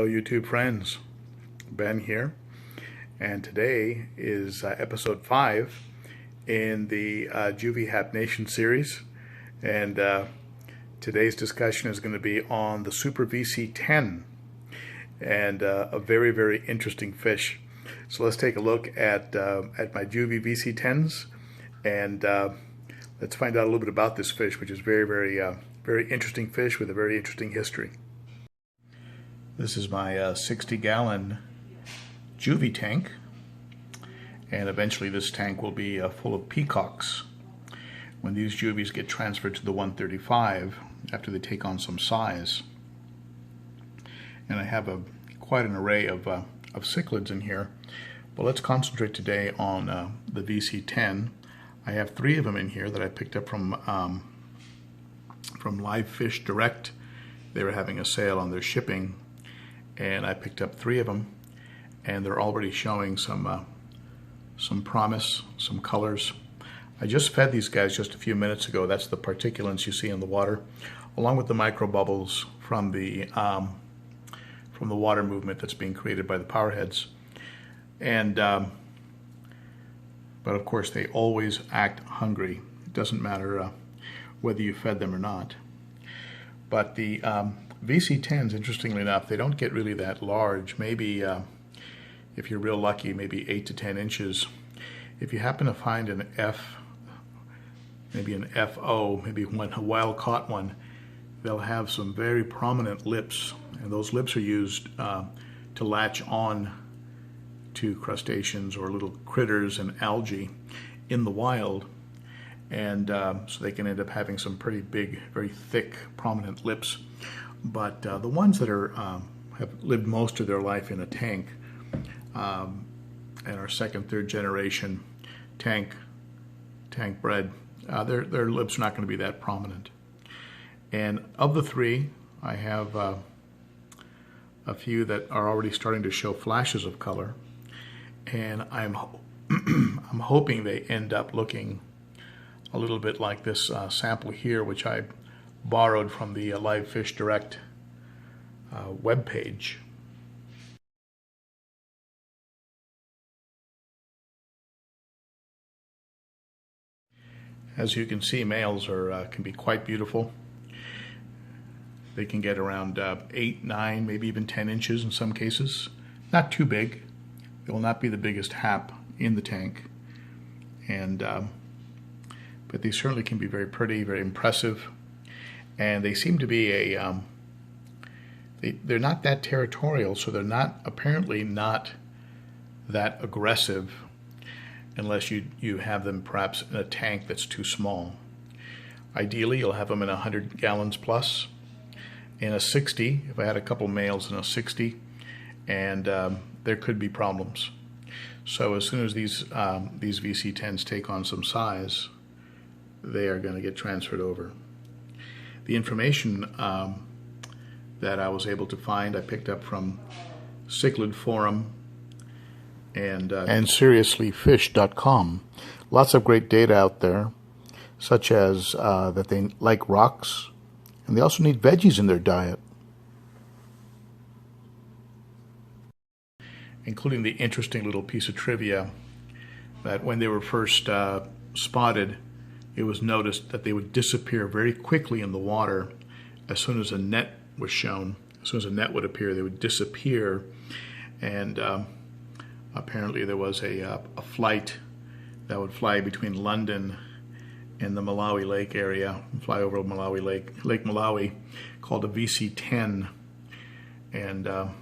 YouTube friends, Ben here, and today is episode 5 in the Juvie Hapnation series, and today's discussion is going to be on the Super VC10 and a very interesting fish. So let's take a look at my Juvie VC10s and let's find out a little bit about this fish, which is very interesting fish with a very interesting history. This is my 60-gallon Juvie tank, and eventually this tank will be full of peacocks when these Juvies get transferred to the 135 after they take on some size. And I have quite an array of cichlids in here, but let's concentrate today on the VC10. I have 3 of them in here that I picked up from Live Fish Direct. They were having a sale on their shipping, and I picked up 3 of them, and they're already showing some promise, some colors. I just fed these guys just a few minutes ago. That's the particulates you see in the water, along with the microbubbles from the water movement that's being created by the powerheads. And but of course they always act hungry. It doesn't matter whether you fed them or not. But the VC10s, interestingly enough, they don't get really that large. Maybe if you're real lucky, maybe 8 to 10 inches. If you happen to find an F, maybe an FO, maybe a wild caught one, they'll have some very prominent lips, and those lips are used to latch on to crustaceans or little critters and algae in the wild, and so they can end up having some pretty big, very thick, prominent lips. But the ones that are have lived most of their life in a tank and are 2nd, 3rd generation tank bred, their lips are not going to be that prominent. And of the 3, I have a few that are already starting to show flashes of color, and I'm hoping they end up looking a little bit like this sample here, which I borrowed from the Live Fish Direct web page. As you can see, males can be quite beautiful. They can get around 8, 9, maybe even 10 inches in some cases. Not too big. They will not be the biggest hap in the tank, and but they certainly can be very pretty, very impressive. And they seem to be they're not that territorial, so they're apparently not that aggressive unless you have them perhaps in a tank that's too small. Ideally, you'll have them in 100 gallons plus. In a 60, if I had a couple males in a 60, and there could be problems. So as soon as these VC10s take on some size, they are going to get transferred over. The information that I was able to find, I picked up from Cichlid Forum and seriouslyfish.com. Lots of great data out there, such as that they like rocks, and they also need veggies in their diet, including the interesting little piece of trivia that when they were first spotted, it was noticed that they would disappear very quickly in the water as soon as a net was shown. As soon as a net would appear, they would disappear. And apparently there was a flight that would fly between London and the Malawi Lake area, fly over Malawi Lake Malawi, called a VC10. And that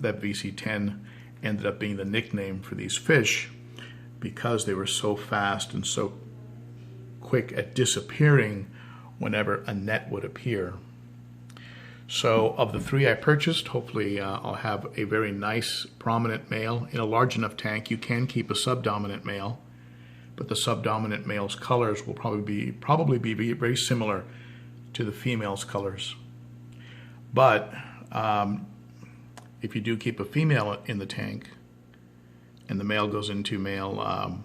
VC10 ended up being the nickname for these fish because they were so fast and so quick at disappearing whenever a net would appear. So of the 3 I purchased, hopefully I'll have a very nice prominent male in a large enough tank. You can keep a subdominant male, but the subdominant male's colors will probably be very similar to the female's colors. But if you do keep a female in the tank and the male goes into male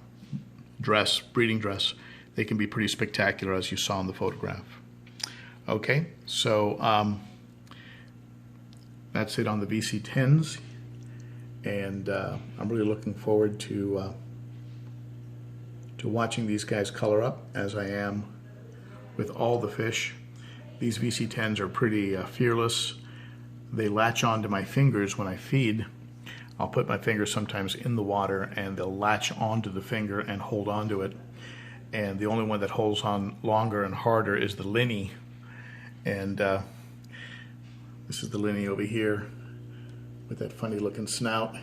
breeding dress, they can be pretty spectacular, as you saw in the photograph. Okay, so that's it on the VC10s, and I'm really looking forward to watching these guys color up, as I am with all the fish. These VC10s are pretty fearless. They latch onto my fingers when I feed. I'll put my finger sometimes in the water and they'll latch onto the finger and hold onto it. And the only one that holds on longer and harder is the linny. And this is the linny over here with that funny looking snout.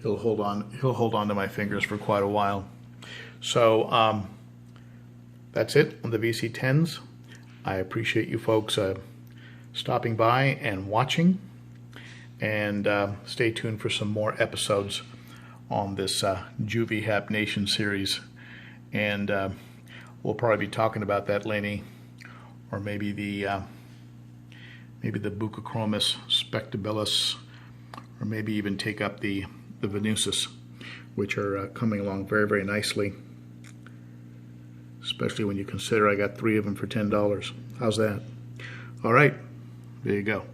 He'll hold on to my fingers for quite a while. So that's it on the VC10s. I appreciate you folks stopping by and watching, and stay tuned for some more episodes on this Juvie Hapnation series, and we'll probably be talking about that linny, or maybe the Buccochromis spectabilis, or maybe even take up the Venusis, which are coming along very, very nicely, especially when you consider I got 3 of them for $10. How's that? All right, there you go.